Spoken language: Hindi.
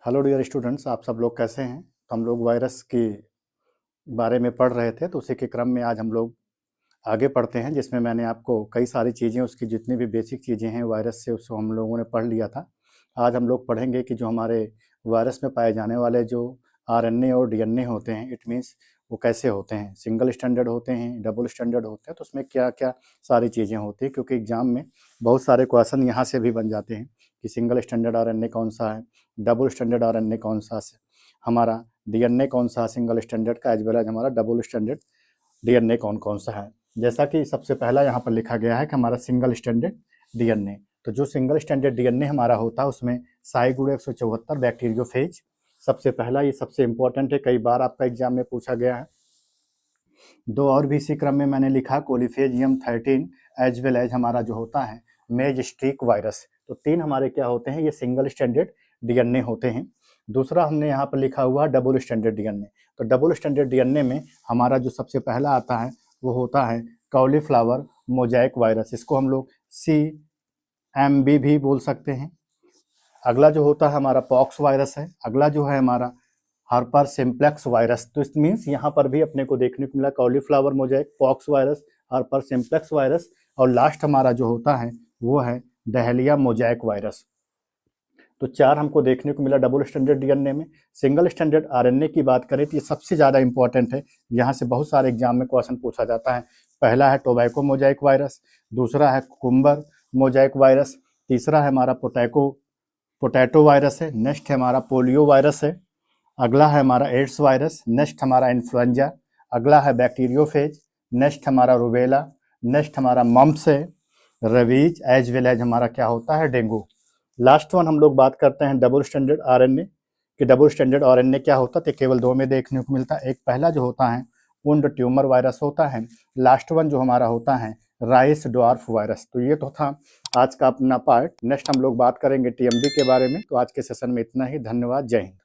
हेलो डियर स्टूडेंट्स, आप सब लोग कैसे हैं। तो हम लोग वायरस के बारे में पढ़ रहे थे, तो उसी के क्रम में आज हम लोग आगे पढ़ते हैं, जिसमें मैंने आपको कई सारी चीज़ें, उसकी जितनी भी बेसिक चीज़ें हैं वायरस से, उसको हम लोगों ने पढ़ लिया था। आज हम लोग पढ़ेंगे कि जो हमारे वायरस में पाए जाने वाले जो आरएनए और डीएनए होते हैं, इट मीन्स वो कैसे होते हैं, सिंगल स्टैंडर्ड होते हैं, डबल स्टैंडर्ड होते हैं, तो उसमें क्या क्या सारी चीज़ें होती हैं, क्योंकि एग्जाम में बहुत सारे क्वेश्चन यहाँ से भी बन जाते हैं कि सिंगल स्टैंडर्ड आरएनए कौन सा है, डबल स्टैंडर्ड आरएनए कौन सा है, हमारा डीएनए कौन सा है सिंगल स्टैंडर्ड का, एज वेल एज हमारा डबल स्टैंडर्ड डीएनए कौन कौन सा है। जैसा कि सबसे पहला यहाँ पर लिखा गया है कि हमारा सिंगल स्टैंडर्ड डीएनए, तो जो सिंगल स्टैंडर्ड डीएनए हमारा होता है उसमें साई गुण 174 बैक्टीरियोफेज सबसे पहला, ये सबसे इंपॉर्टेंट है, कई बार आपका एग्जाम में पूछा गया है। दो और भी इसी क्रम में मैंने लिखा कोलिफेजियम 13 एज वेल एज हमारा जो होता है मेजस्टिक वायरस। तो तीन हमारे क्या होते हैं, ये सिंगल स्टैंडर्ड डीएनए होते हैं। दूसरा हमने यहाँ पर लिखा हुआ डबल स्टैंडर्ड डीएनए। तो डबल स्टैंडर्ड डीएनए में हमारा जो सबसे पहला आता है वो होता है कॉलीफ्लावर मोजाइक वायरस, इसको हम लोग CMV भी बोल सकते हैं। अगला जो होता है हमारा पॉक्स वायरस है। अगला जो है हमारा हार्पर सिम्प्लेक्स वायरस। तो इट मीन्स यहाँ पर भी अपने को देखने को मिला cauliflower Mosaic, pox virus, Harper simplex virus, और लास्ट हमारा जो होता है वो है डहेलिया मोजाइक वायरस। तो चार हमको देखने को मिला डबल स्टैंडर्ड डीएनए में। सिंगल स्टैंडर्ड आरएनए की बात करें तो ये सबसे ज़्यादा इंपॉर्टेंट है, यहाँ से बहुत सारे एग्जाम में क्वेश्चन पूछा जाता है। पहला है टोबैको मोजाइक वायरस, दूसरा है कुकुम्बर मोजाइक वायरस, तीसरा है हमारा पोटैटो वायरस है, नेक्स्ट है हमारा पोलियो वायरस है, अगला है हमारा एड्स वायरस, नेक्स्ट हमारा इन्फ्लुएंजा, अगला है बैक्टीरियोफेज, नेक्स्ट हमारा रूबेला, नेक्स्ट हमारा मम्प्स है, रवीज, एज वेल एज हमारा क्या होता है डेंगू। लास्ट वन हम लोग बात करते हैं डबल स्टैंडर्ड आरएनए कि डबल स्टैंडर्ड आरएनए क्या होता है, तो केवल दो में देखने को मिलता है। एक पहला जो होता है वुंड ट्यूमर वायरस होता है, लास्ट वन जो हमारा होता है राइस ड्वार्फ वायरस। तो ये तो था आज का अपना पार्ट। नेक्स्ट हम लोग बात करेंगे टीएमबी के बारे में। तो आज के सेशन में इतना ही, धन्यवाद, जय हिंद।